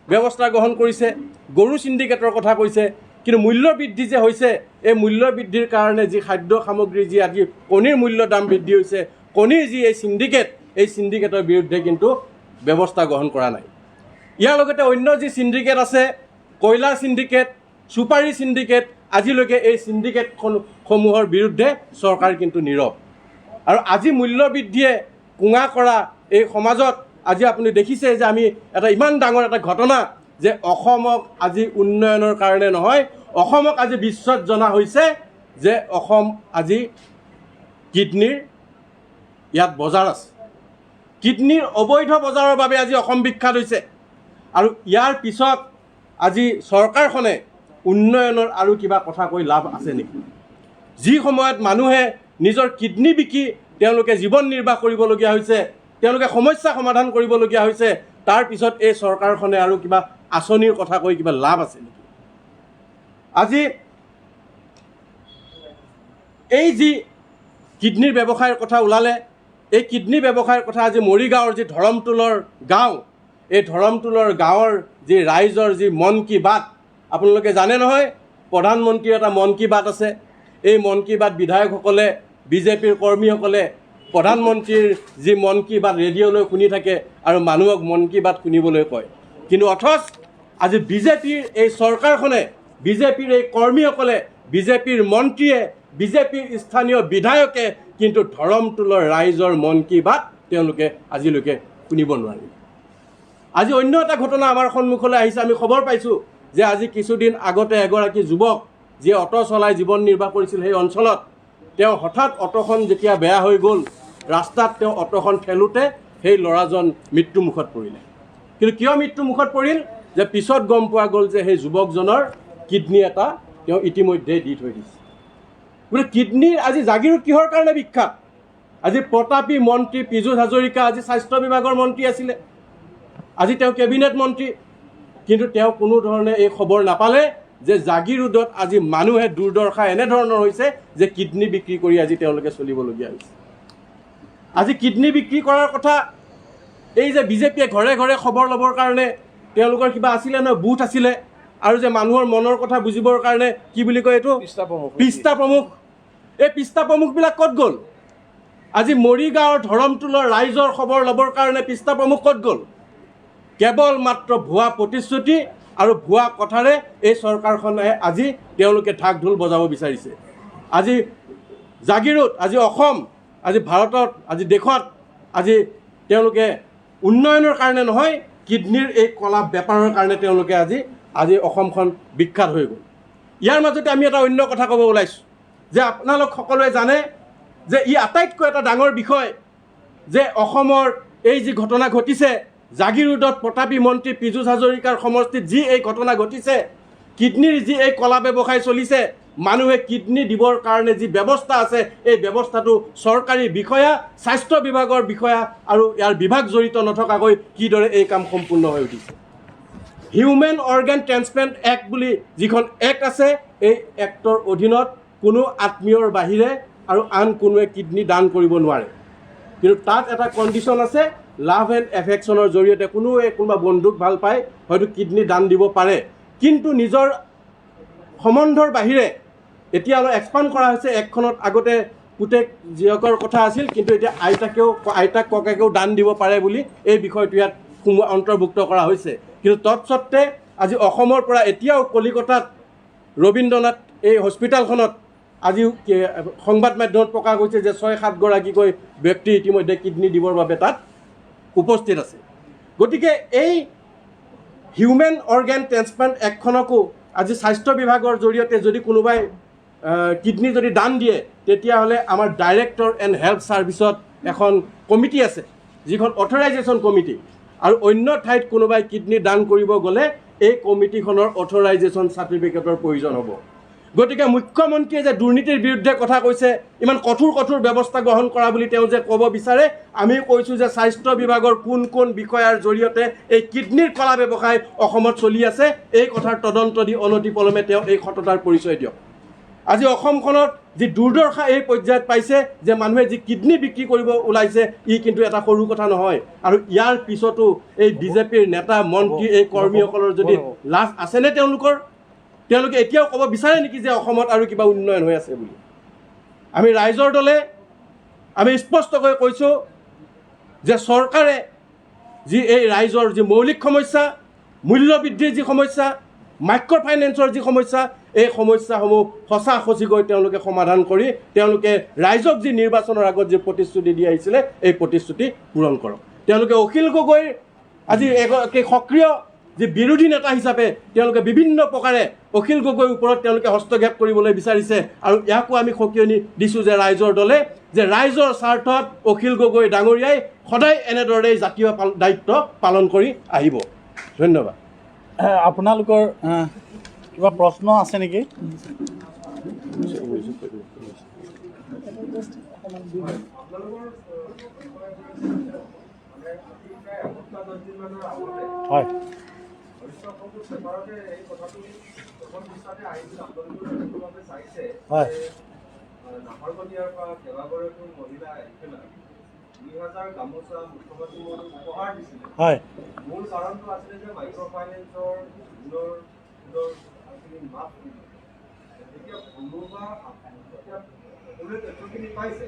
ব্যৱস্থা গ্ৰহণ কৰিছে, গৰু চিণ্ডিকেটৰ কথা কৈছে। কিন্তু মূল্যবৃদ্ধি যে হৈছে, এই মূল্যবৃদ্ধিৰ কাৰণে যি খাদ্য সামগ্ৰী, যি আজি কণীৰ মূল্য দাম বৃদ্ধি হৈছে, কণীৰ যি এই চিণ্ডিকেট, এই চিণ্ডিকেটৰ বিৰুদ্ধে কিন্তু ব্যৱস্থা গ্ৰহণ কৰা নাই। ইয়াৰ লগতে অন্য যি চিণ্ডিকেট আছে, কয়লা চিণ্ডিকেট, চুপাৰী চিণ্ডিকেট, আজিলৈকে এই চিণ্ডিকেটসমূহৰ বিৰুদ্ধে চৰকাৰ কিন্তু নীৰৱ। আৰু আজি মূল্যবৃদ্ধিয়ে কুঙা কৰা এই সমাজত আজি আপুনি দেখিছে যে আমি এটা ইমান ডাঙৰ এটা ঘটনা যে অসমক আজি উন্নয়নৰ কাৰণে নহয়, অসমক আজি বিশ্বত জনা হৈছে যে অসম আজি কিডনীৰ ইয়াত বজাৰ আছে। কিডনীৰ অবৈধ বজাৰৰ বাবে আজি অসম বিখ্যাত হৈছে। আৰু ইয়াৰ পিছত আজি চৰকাৰখনে উন্নয়নৰ আৰু কিবা কথা কৈ লাভ আছে নেকি? যি সময়ত মানুহে নিজৰ কিডনী বিকি তেওঁলোকে জীৱন নিৰ্বাহ কৰিবলগীয়া হৈছে, তেওঁলোকে সমস্যা সমাধান কৰিবলগীয়া হৈছে, তাৰ পিছত এই চৰকাৰখনে আৰু কিবা আঁচনিৰ কথা কৈ কিবা লাভ আছে নেকি? আজি এই যি কিডনীৰ ব্যৱসায়ৰ কথা ওলালে, এই কিডনী ব্যৱসায়ৰ কথা আজি মৰিগাঁৱৰ যি ধৰমটোলৰ গাঁও, এই ধৰমটোলৰ গাঁৱৰ যি ৰাইজৰ যি মন কি বাত, আপোনালোকে জানে নহয় প্ৰধানমন্ত্ৰীৰ এটা মন কি বাত আছে। এই মন কি বাত বিধায়কসকলে, বিজেপিৰ কৰ্মীসকলে প্ৰধানমন্ত্ৰীৰ যি মন কি বাত ৰেডিঅ'লৈ শুনি থাকে আৰু মানুহক মন কি বাত শুনিবলৈ কয়। কিন্তু অথচ আজি বিজেপিৰ এই চৰকাৰখনে, বিজেপিৰ এই কৰ্মীসকলে, বিজেপিৰ মন্ত্ৰীয়ে, বিজেপিৰ স্থানীয় বিধায়কে কিন্তু ধৰমটোলৰ ৰাইজৰ মন কি বাত তেওঁলোকে আজিলৈকে শুনিব নোৱাৰিলে। আজি অন্য এটা ঘটনা আমাৰ সন্মুখলৈ আহিছে। আমি খবৰ পাইছোঁ যে আজি কিছুদিন আগতে এগৰাকী যুৱক যিয়ে অটো চলাই জীৱন নিৰ্বাহ কৰিছিল সেই অঞ্চলত, তেওঁ হঠাৎ অটোখন যেতিয়া বেয়া হৈ গ'ল, ৰাস্তাত তেওঁ অটোখন ঠেলোতে সেই ল'ৰাজন মৃত্যুমুখত পৰিলে। কিন্তু কিয় মৃত্যুমুখত পৰিল? যে পিছত গম পোৱা গ'ল যে সেই যুৱকজনৰ কিডনী এটা তেওঁ ইতিমধ্যে দি থৈ দিছে। গতিকে কিডনীৰ আজি জাগিৰোড কিহৰ কাৰণে বিখ্যাত? আজি প্ৰতাপী মন্ত্ৰী পীযুষ হাজৰিকা আজি স্বাস্থ্য বিভাগৰ মন্ত্ৰী আছিলে, আজি তেওঁ কেবিনেট মন্ত্ৰী, কিন্তু তেওঁ কোনো ধৰণে এই খবৰ নাপালে যে জাগিৰোডত আজি মানুহে দুৰ্দশা এনেধৰণৰ হৈছে যে কিডনী বিক্ৰী কৰি আজি তেওঁলোকে চলিবলগীয়া হৈছে। আজি কিডনী বিক্ৰী কৰাৰ কথা, এই যে বিজেপিয়ে ঘৰে ঘৰে খবৰ ল'বৰ কাৰণে তেওঁলোকৰ কিবা আছিলে নহয়, বুথ আছিলে, আৰু যে মানুহৰ মনৰ কথা বুজিবৰ কাৰণে কি বুলি কয় এইটো পৃষ্ঠা প্ৰমুখ, এই পৃষ্ঠা প্ৰমুখবিলাক ক'ত গ'ল? আজি মৰিগাঁৱৰ ধৰমটোলৰ ৰাইজৰ খবৰ ল'বৰ কাৰণে পৃষ্ঠা প্ৰমুখ ক'ত গ'ল? কেৱল মাত্ৰ ভুৱা প্ৰতিশ্ৰুতি আৰু ভুৱা কথাৰে এই চৰকাৰখনে আজি তেওঁলোকে ঢাক ঢোল বজাব বিচাৰিছে। আজি জাগিৰোড, আজি অসম, আজি ভাৰতত, আজি দেশত আজি তেওঁলোকে উন্নয়নৰ কাৰণে নহয়, কিডনীৰ এই কলা বেপাৰৰ কাৰণে তেওঁলোকে আজি অসমখন বিখ্যাত হৈ গ'ল। ইয়াৰ মাজতে আমি এটা অন্য কথা ক'ব ওলাইছোঁ যে আপোনালোক সকলোৱে জানে যে ই আটাইতকৈ এটা ডাঙৰ বিষয় যে অসমৰ এই যি ঘটনা ঘটিছে, জাগিৰোডত প্ৰতাপী মন্ত্ৰী পীযুষ হাজৰিকাৰ সমষ্টিত যি এই ঘটনা ঘটিছে, কিডনীৰ যি এই কলা ব্যৱসায় চলিছে, মানুহে কিডনী দিবৰ কাৰণে যি ব্যৱস্থা আছে, এই ব্যৱস্থাটো চৰকাৰী বিষয়া, স্বাস্থ্য বিভাগৰ বিষয়া আৰু ইয়াৰ বিভাগ জড়িত নথকাকৈ কিদৰে এই কাম সম্পূৰ্ণ হৈ উঠিছে। হিউমেন অৰ্গেন ট্ৰেন্সপ্লেণ্ট এক্ট বুলি যিখন এক্ট আছে, এই এক্টৰ অধীনত কোনো আত্মীয়ৰ বাহিৰে আৰু আন কোনোৱে কিডনী দান কৰিব নোৱাৰে। কিন্তু তাত এটা কণ্ডিশ্যন আছে, লাভ এণ্ড এফেকশ্যনৰ জৰিয়তে কোনোবা বন্ধুক ভাল পায় হয়তো কিডনী দান দিব পাৰে, কিন্তু নিজৰ সম্বন্ধৰ বাহিৰে এতিয়া অলপ এক্সপাণ্ড কৰা হৈছে এক্টখনত। আগতে পুতেক জীয়কৰ কথা আছিল, কিন্তু এতিয়া আইতাক ককাকেও দান দিব পাৰে বুলি এই বিষয়টো ইয়াত অন্তৰ্ভুক্ত কৰা হৈছে। কিন্তু তৎসত্ত্বে আজি অসমৰ পৰা এতিয়াও কলিকতাত ৰবীন্দ্ৰনাথ এই হস্পিটেলখনত আজিও সংবাদ মাধ্যমত প্ৰকাশ হৈছে যে ৬-৭ গৰাকীকৈ ব্যক্তি ইতিমধ্যে কিডনী দিবৰ বাবে তাত উপস্থিত আছে। গতিকে এই হিউমেন অৰ্গেন ট্ৰেন্সপ্লাণ্ট এক্টখনকো আজি স্বাস্থ্য বিভাগৰ জৰিয়তে যদি কোনোবাই কিডনী যদি দান দিয়ে, তেতিয়াহ'লে আমাৰ ডাইৰেক্টৰ এণ্ড হেল্থ ছাৰ্ভিচত এখন কমিটি আছে, যিখন অথৰাইজেশ্যন কমিটি, আৰু অন্য ঠাইত কোনোবাই কিডনী দান কৰিব গ'লে এই কমিটিখনৰ অথৰাইজেশ্যন চাৰ্টিফিকেটৰ প্ৰয়োজন হ'ব। গতিকে মুখ্যমন্ত্ৰীয়ে যে দুৰ্নীতিৰ বিৰুদ্ধে কথা কৈছে, ইমান কঠোৰ ব্যৱস্থা গ্ৰহণ কৰা বুলি তেওঁ যে ক'ব বিচাৰে, আমি কৈছোঁ যে স্বাস্থ্য বিভাগৰ কোন বিষয়াৰ জৰিয়তে এই কিডনীৰ কলা ব্যৱসায় অসমত চলি আছে, এই কথাৰ তদন্ত দি অনতিপলমে তেওঁ এই সততাৰ পৰিচয় দিয়ক। আজি অসমখনত যি দুৰ্দশা এই পৰ্যায়ত পাইছে যে মানুহে যি কিডনী বিক্ৰী কৰিব ওলাইছে, ই কিন্তু এটা সৰু কথা নহয়। আৰু ইয়াৰ পিছতো এই বিজেপিৰ নেতা মন্ত্ৰী, এই কৰ্মীসকলৰ যদি লাজ আছেনে তেওঁলোকে এতিয়াও ক'ব বিচাৰে নেকি যে অসমত আৰু কিবা উন্নয়ন হৈ আছে বুলি? আমি ৰাইজৰ দলে আমি স্পষ্টকৈ কৈছোঁ যে চৰকাৰে যি এই ৰাইজৰ যি মৌলিক সমস্যা, মূল্য বৃদ্ধিৰ যি সমস্যা, মাইক্ৰ' ফাইনেন্সৰ যি সমস্যা, এই সমস্যাসমূহ সঁচাসচিকৈ তেওঁলোকে সমাধান কৰি তেওঁলোকে ৰাইজক যি নিৰ্বাচনৰ আগত যি প্ৰতিশ্ৰুতি দি আহিছিলে, এই প্ৰতিশ্ৰুতি পূৰণ কৰক। তেওঁলোকে অখিল গগৈৰ আজি এগৰাকী সক্ৰিয় যি বিৰোধী নেতা হিচাপে তেওঁলোকে বিভিন্ন প্ৰকাৰে অখিল গগৈৰ ওপৰত তেওঁলোকে হস্তক্ষেপ কৰিবলৈ বিচাৰিছে, আৰু ইয়াকো আমি সকিয়নি দিছোঁ যে ৰাইজৰ দলে যে ৰাইজৰ স্বাৰ্থত অখিল গগৈ ডাঙৰীয়াই সদায় এনেদৰে জাতীয় দায়িত্ব পালন কৰি আহিব। ধন্যবাদ। আপোনালোকৰ কিবা প্ৰশ্ন আছে নেকি? হয়, হয়, 2000 গামোচা মুখ্যমন্ত্ৰী মহোদয়ক উপহাৰ দিছিলে। হয় মূল কাৰণটো আছিলে যে মাইক্ৰ' ফাইনেন্সৰ সুদৰ আঁচনি মাফ কৰিব। এতিয়া কোনোবা এতিয়া সকলোৱে তথ্যখিনি পাইছে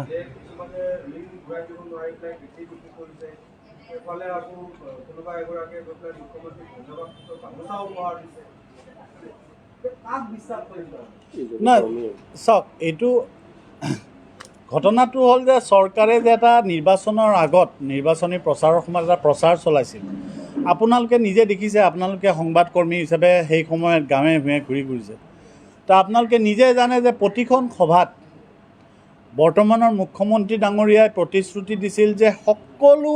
যে কিছুমানে ঋণ ঘূৰাই দিব নোৱাৰি পেলাই কৃষি বিক্ৰী কৰিছে। এফালে আকৌ কোনোবা এগৰাকীয়ে গৈ পেলাই মুখ্যমন্ত্ৰীক ধন্যবাদ গামোচা উপহাৰ দিছে। কাক বিশ্বাস কৰিব? নাই চাওক, এইটো ঘটনাটো হ'ল যে চৰকাৰে যে এটা নিৰ্বাচনৰ আগত নিৰ্বাচনী প্ৰচাৰৰ সময়ত এটা প্ৰচাৰ চলাইছিল। আপোনালোকে নিজে দেখিছে, আপোনালোকে সংবাদকৰ্মী হিচাপে সেই সময়ত গাঁৱে ভূঞে ঘূৰি ফুৰিছে। তো আপোনালোকে নিজে জানে যে প্ৰতিখন সভাত বৰ্তমানৰ মুখ্যমন্ত্ৰী ডাঙৰীয়াই প্ৰতিশ্ৰুতি দিছিল যে সকলো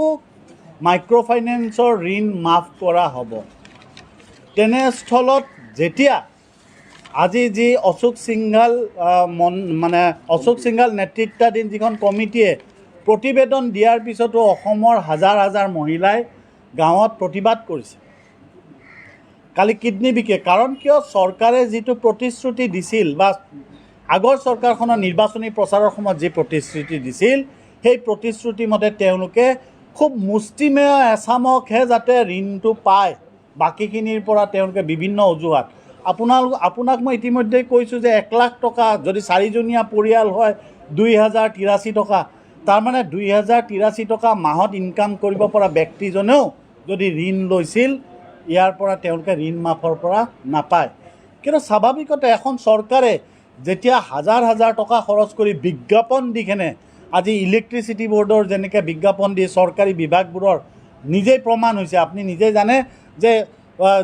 মাইক্ৰ' ফাইনেন্সৰ ঋণ মাফ কৰা হ'ব। তেনেস্থলত যেতিয়া আজি যি অশোক সিংঘাল নেতৃত্বাধীন যিখন কমিটিয়ে প্ৰতিবেদন দিয়াৰ পিছতো অসমৰ হাজাৰ হাজাৰ মহিলাই গাঁৱত প্ৰতিবাদ কৰিছে কালি কিডনী বিকে। কাৰণ কিয়, চৰকাৰে যিটো প্ৰতিশ্ৰুতি দিছিল বা আগৰ চৰকাৰখনৰ নিৰ্বাচনী প্ৰচাৰৰ সময়ত যি প্ৰতিশ্ৰুতি দিছিল, সেই প্ৰতিশ্ৰুতি মতে তেওঁলোকে খুব মুষ্টিমেয় এচামকহে যাতে ঋণটো পায়, বাকীখিনিৰ পৰা তেওঁলোকে বিভিন্ন অজুহাত। আপোনাক মই ইতিমধ্যেই কৈছোঁ যে 1 লাখ টকা যদি 4জনীয়া পৰিয়াল হয় 2083 টকা, তাৰমানে 2083 টকা মাহত ইনকাম কৰিব পৰা ব্যক্তিজনেও যদি ঋণ লৈছিল, ইয়াৰ পৰা তেওঁলোকে ঋণ মাফৰ পৰা নাপায়। কিন্তু স্বাভাৱিকতে এখন চৰকাৰে যেতিয়া হাজাৰ হাজাৰ টকা খৰচ কৰি বিজ্ঞাপন দি কেনে আজি ইলেক্ট্ৰিচিটি বৰ্ডৰ যেনেকৈ বিজ্ঞাপন দি চৰকাৰী বিভাগবোৰৰ নিজেই প্ৰমাণ হৈছে, আপুনি নিজেই জানে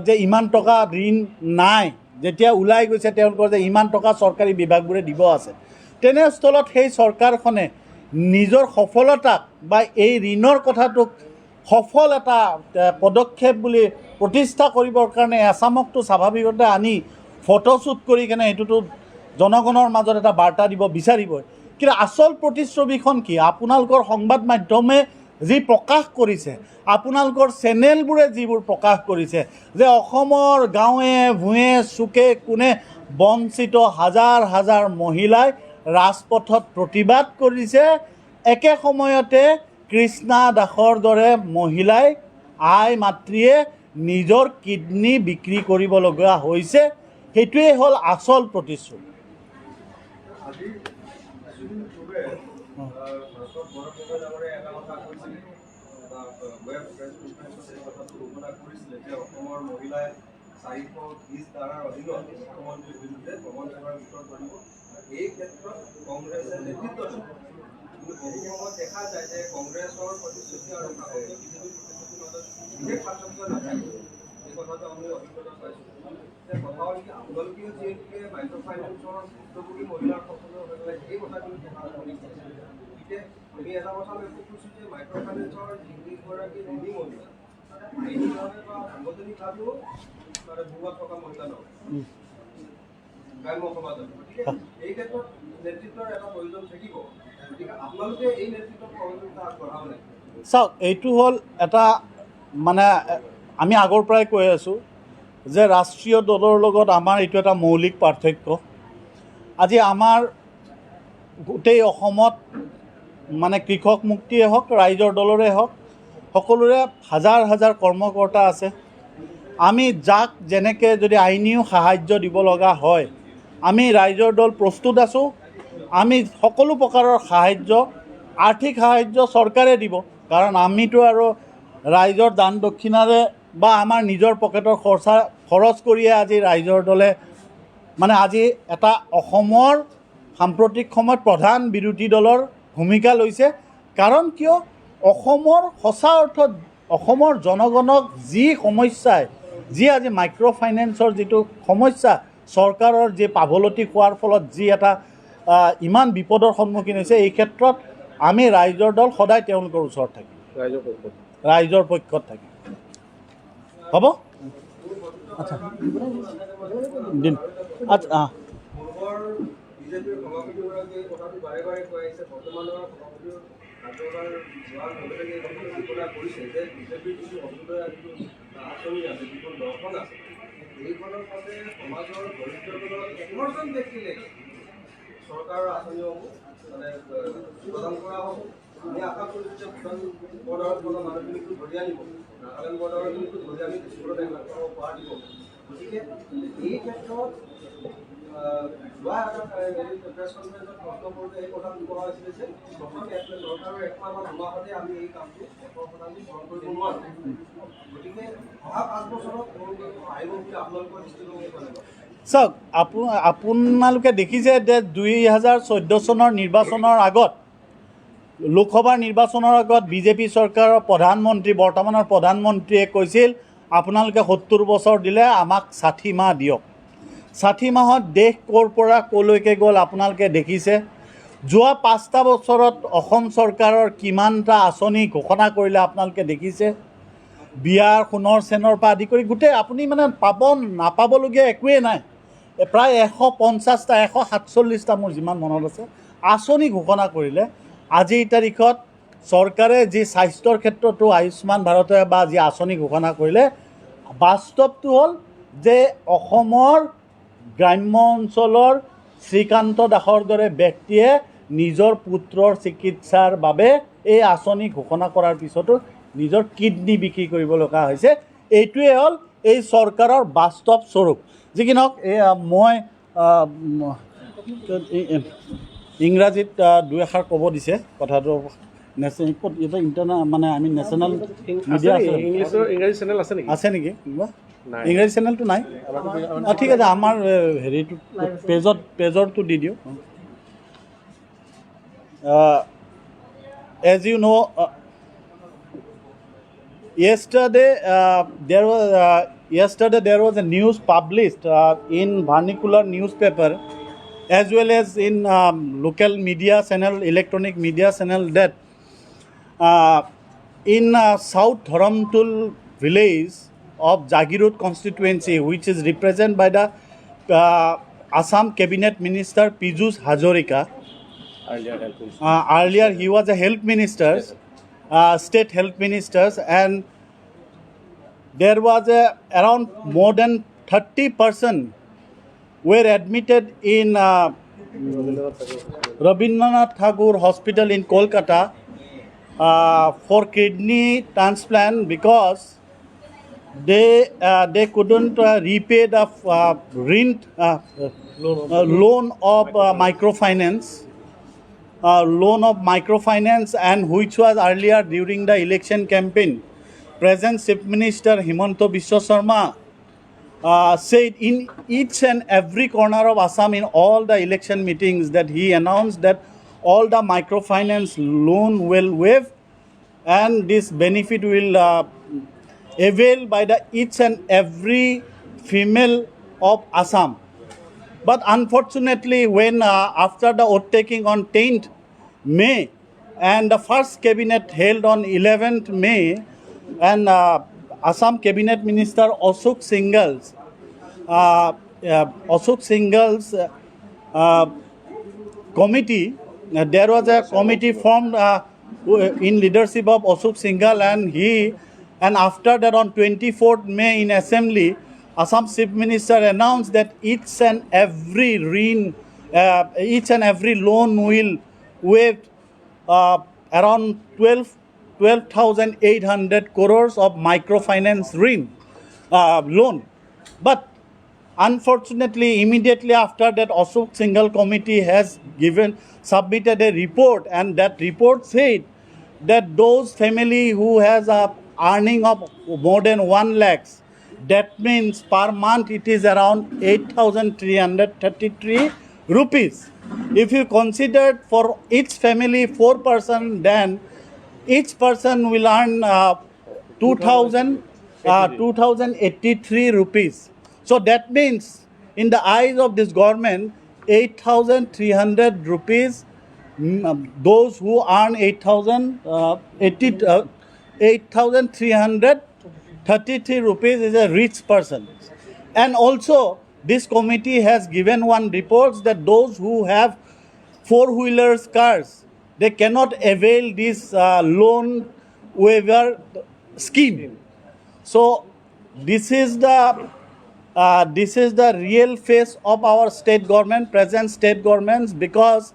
যে ইমান টকা ঋণ নাই, যেতিয়া ওলাই গৈছে তেওঁলোকৰ যে ইমান টকা চৰকাৰী বিভাগবোৰে দিব আছে। তেনেস্থলত সেই চৰকাৰখনে নিজৰ সফলতাক বা এই ঋণৰ কথাটোক সফল এটা পদক্ষেপ বুলি প্ৰতিষ্ঠা কৰিবৰ কাৰণে এচামকটো স্বাভাৱিকতে আনি ফটোশ্বুট কৰি কেনে এইটোতো জনগণৰ মাজত এটা বাৰ্তা দিব বিচাৰিবই। কিন্তু আচল প্ৰতিচ্ছবিখন কি, আপোনালোকৰ সংবাদ মাধ্যমে যি প্ৰকাশ কৰিছে, আপোনালোকৰ চেনেলবোৰে যিবোৰ প্ৰকাশ কৰিছে যে অসমৰ গাঁৱে ভূঞে চুকে কোণে বঞ্চিত হাজাৰ হাজাৰ মহিলাই ৰাজপথত প্ৰতিবাদ কৰিছে, একে সময়তে কৃষ্ণা দাসৰ দৰে মহিলাই আই মাতৃয়ে নিজৰ কিডনী বিক্ৰী কৰিবলগীয়া হৈছে। সেইটোৱেই হ'ল আচল প্ৰতিশ্ৰুতি। আজি কিছুদিন পূৰ্বে ভাৰতত বৰপেটা ডাঙৰীয়াই এটা কথা কৈছিল বা ৱেব প্ৰেছ কনফাৰেন্সত এই কথাটো ঘোষণা কৰিছিলে যে অসমৰ মহিলাই 420 ধাৰাৰ অধীনত মুখ্যমন্ত্ৰীৰ বিৰুদ্ধে প্ৰবল সেৱাৰ গোচৰ কৰিব। এই ক্ষেত্ৰত কংগ্ৰেছে নেতৃত্ব দিব। কিন্তু বহু সময়ত দেখা যায় যে কংগ্ৰেছৰ প্ৰতিশ্ৰুতি আৰু শাসকীয় বিজেপিৰ প্ৰতিশ্ৰুতিৰ মাজত বিশেষ পাৰ্থক্য নাথাকে। এই কথাটো আমি অভিজ্ঞতা পাইছোঁ। কথা হ'ল কি, আপোনালোকেও যিহেতুকে মাইক্ৰ' ফাইনেন্সৰ ভুক্তভোগী মহিলাৰ সকলৰ হৈ পেলাই এই কথাখিনি প্ৰকাশ কৰিছে, গতিকে আমি এটা কথা লক্ষ্য কৰিছোঁ যে মাইক্ৰ' ফাইনেন্সৰ যিগৰাকী ঋণী মহিলা আইনীভাৱে বা সাংগঠনিকভাৱেও মানে ভুৱা থকা মহিলা নহয় গ্ৰাম্য সমাজত। গতিকে এই ক্ষেত্ৰত নেতৃত্বৰ এটা প্ৰয়োজন থাকিব। গতিকে আপোনালোকে এই নেতৃত্বৰ সহযোগিতা আগবঢ়াব লাগিব। চাওক, এইটো হ'ল এটা মানে আমি আগৰ পৰাই কৈ আছোঁ যে ৰাষ্ট্ৰীয় দলৰ লগত আমাৰ এইটো এটা মৌলিক পাৰ্থক্য। আজি আমাৰ গোটেই অসমত মানে কৃষক মুক্তিয়ে হওক, ৰাইজৰ দলৰে হওক, সকলোৰে হাজাৰ হাজাৰ কৰ্মকৰ্তা আছে। আমি যাক যেনেকৈ যদি আইনীও সাহাৰ্য দিব লগা হয়, আমি ৰাইজৰ দল প্ৰস্তুত আছোঁ। আমি সকলো প্ৰকাৰৰ সাহাৰ্য, আৰ্থিক সাহাৰ্য চৰকাৰে দিব, কাৰণ আমিতো আৰু ৰাইজৰ দান দক্ষিণাৰে বা আমাৰ নিজৰ পকেটৰ খৰচ কৰিয়ে আজি ৰাইজৰ দলে মানে আজি এটা অসমৰ সাম্প্ৰতিক সময়ত প্ৰধান বিৰোধী দলৰ ভূমিকা লৈছে। কাৰণ কিয়, অসমৰ সঁচা অৰ্থত অসমৰ জনগণক যি সমস্যাই, যি আজি মাইক্ৰ' ফাইনেন্সৰ যিটো সমস্যা, চৰকাৰৰ যি পাভলতি হোৱাৰ ফলত যি এটা ইমান বিপদৰ সন্মুখীন হৈছে, এই ক্ষেত্ৰত আমি ৰাইজৰ দল সদায় তেওঁলোকৰ ওচৰত থাকিম, ৰাইজৰ পক্ষত থাকিম। হ'ব? আচ্ছা দিন আচ্ছা পূৰ্বৰ বিজেপিৰ সভাপতিগৰাকীয়ে কথাটো বাৰে বাৰে কৈ আহিছে, বৰ্তমানৰ সভাপতিৰ কাৰ্যকাল যোৱাৰ লগে লগে এই কথাটো ঘোষণা কৰিছে যে বিজেপিৰ যিটো অৰুণোদয় আঁচনি আছে, যিখন দৰ্শন আছে, এইখনৰ বাবে সমাজৰ দৰিদ্ৰজনৰ 100জন ব্যক্তিলৈকে চৰকাৰৰ আঁচনিসমূহ মানে প্ৰদান কৰা হ'ব। আমি আশা কৰিছোঁ যে ভূটান বৰ্ডাৰত থকা মানুহখিনিকো ধৰি আনিব, নাগালেণ্ড বৰ্ডাৰখিনিকো ধৰি আনি স্কুলত এইবিলাক উপহাৰ দিব। গতিকে এই ক্ষেত্ৰত যোৱা এটা প্ৰেছ কনফাৰেন্সত প্ৰশ্ন কৰোঁতে এই কথাটো কোৱা হৈছিলে যে চৰকাৰৰ 1 মাহ বা 2 মাহতে আমি এই কামটো 100% গ্ৰহণ কৰিব নোৱাৰোঁ। গতিকে অহা 5 বছৰত আহিব বুলি আপোনালোকৰ দৃষ্টিভংগী কেনেকুৱা? চাওক, আপোনালোকে দেখিছে যে 2014 চনৰ নিৰ্বাচনৰ আগত, লোকসভাৰ নিৰ্বাচনৰ আগত বিজেপি চৰকাৰৰ প্ৰধানমন্ত্ৰী, বৰ্তমানৰ প্ৰধানমন্ত্ৰীয়ে কৈছিল আপোনালোকে 70 বছৰ দিলে আমাক 60 মাহ দিয়ক। 60 মাহত দেশ ক'ৰ পৰা ক'লৈকে গ'ল আপোনালোকে দেখিছে। যোৱা 5টা বছৰত অসম চৰকাৰৰ কিমানটা আঁচনি ঘোষণা কৰিলে আপোনালোকে দেখিছে। বিয়াৰ সোণৰ চেনৰ পৰা আদি কৰি গোটেই আপুনি মানে নাপাবলগীয়া একোৱেই নাই। প্ৰায় 150টা 147টা মোৰ যিমান মনত আছে আঁচনি ঘোষণা কৰিলে। আজিৰ তাৰিখত চৰকাৰে যি স্বাস্থ্যৰ ক্ষেত্ৰতো আয়ুষ্মান ভাৰতে বা যি আঁচনি ঘোষণা কৰিলে, বাস্তৱটো হ'ল যে অসমৰ গ্ৰাম্য অঞ্চলৰ শ্ৰীকান্ত দাসৰ দৰে ব্যক্তিয়ে নিজৰ পুত্ৰৰ চিকিৎসাৰ বাবে এই আঁচনি ঘোষণা কৰাৰ পিছতো নিজৰ কিডনী বিক্ৰী কৰিব লগা হৈছে। এইটোৱে হ'ল এই চৰকাৰৰ বাস্তৱ স্বৰূপ। যি কি নহওক, মই ইংৰাজীত 2 এষাৰ ক'ব দিছে কথাটো। ইণ্টাৰনেট মানে আমি নেশ্যনেল মিডিয়া ইংৰাজী চেনেল আছে নেকি? আছে নেকি কিবা? ইংৰাজী চেনেলটো নাই। ঠিক আছে, আমাৰ হেৰিটো পেজৰটো দি দিওঁ। As you know, yesterday there was a news published in Vernacular newspaper as well as in local media channel, electronic media channel, that in South Dharamtul village of Jagirud constituency, which is represented by the Assam Cabinet Minister Piyush Hazarika. Earlier he was a health minister, state health ministers, and there was around more than 30% were admitted in Rabindranath Tagore Hospital in Kolkata for kidney transplant because they couldn't repay the loan of microfinance. And which was earlier during the election campaign. Present Chief Minister Himanta Biswa Sarma said in each and every corner of Assam in all the election meetings that he announced that all the microfinance loan will waive and this benefit will avail by the each and every female of Assam. But unfortunately, when after the oath taking on 10th May and the first cabinet held on 11th May, and Assam Cabinet Minister Ashok Singhals committee, there was a committee formed in leadership of Ashok Singhal, and after that on 24th May in Assembly, Assam Chief Minister announced that each and every loan will waive around 12,800 crores of microfinance loan. But unfortunately, immediately after that, Ashok Singhal committee has submitted a report, and that report said that those family who has a earning of more than 1 lakh, that means per month it is around 8,333 rupees. If you consider for each family 4 person, then each person will earn 2,083 rupees. So that means in the eyes of this government, 8,300 rupees, those who earn 8,333 rupees is a rich person. And also this committee has given one report that those who have 4-wheelers cars, they cannot avail this loan waiver scheme. So this is the real face of our state government, present state governments, because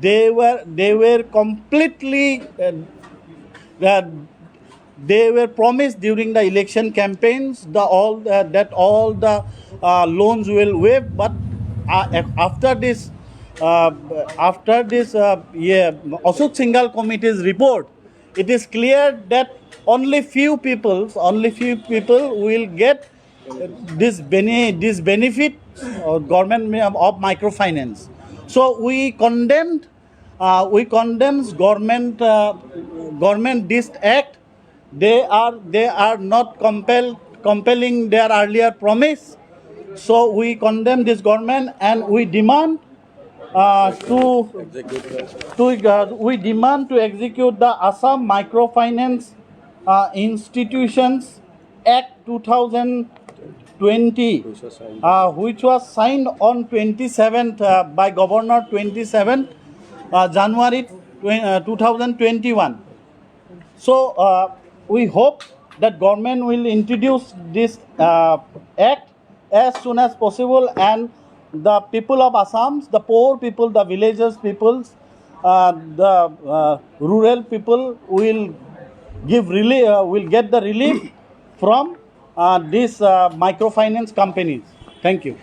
they were completely they were promised during the election campaigns that all the loans will waive, but after this Ashok Singhal Committee's report, it is clear that only few people will get this benefit government of microfinance. So we condemned government this act. They are not compelling their earlier promise. So we condemn this government and we demand to execute the Assam Microfinance Institutions Act 2020, which was signed on 27th by Governor 27th January 2021. So we hope that government will introduce this act as soon as possible, and the people of Assam, the poor people, the villagers peoples, the rural people will give relief, will get the relief from these microfinance companies. Thank you.